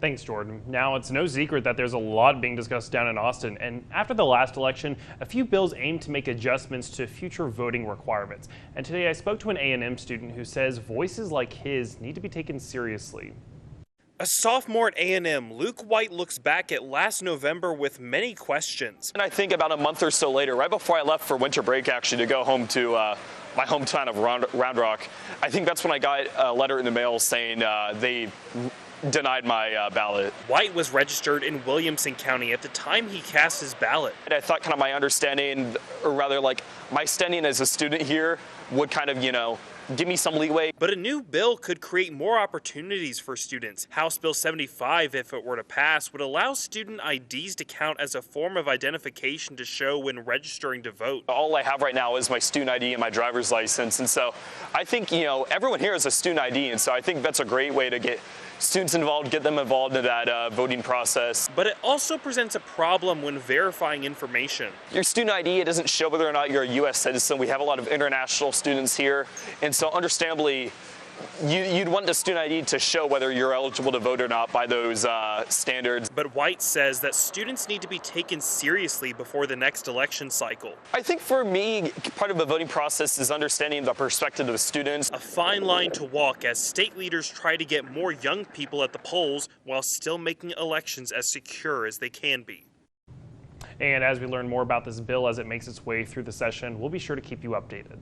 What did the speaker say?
Thanks, Jordan. Now, it's no secret that there's a lot being discussed down in Austin, and after the last election, a few bills aim to make adjustments to future voting requirements. And today I spoke to an A&M student who says voices like his need to be taken seriously. A sophomore at A&M, Luke White looks back at last November with many questions. And I think about a month or so later, right before I left for winter break actually to go home to my hometown of Round Rock, I think that's when I got a letter in the mail saying they denied my ballot. White was registered in Williamson County at the time he cast his ballot. And I thought kind of my understanding, or rather like my standing as a student here would kind of, give me some leeway. But a new bill could create more opportunities for students. House Bill 75, if it were to pass, would allow student IDs to count as a form of identification to show when registering to vote. All I have right now is my student ID and my driver's license. And so I think, everyone here has a student ID. And so I think that's a great way to get students involved, get them involved in that voting process. But it also presents a problem when verifying information. Your student ID, it doesn't show whether or not you're a U.S. citizen. We have a lot of international students here. And so understandably, you'd want the student ID to show whether you're eligible to vote or not by those standards. But White says that students need to be taken seriously before the next election cycle. I think for me, part of the voting process is understanding the perspective of students. A fine line to walk as state leaders try to get more young people at the polls while still making elections as secure as they can be. And as we learn more about this bill as it makes its way through the session, we'll be sure to keep you updated.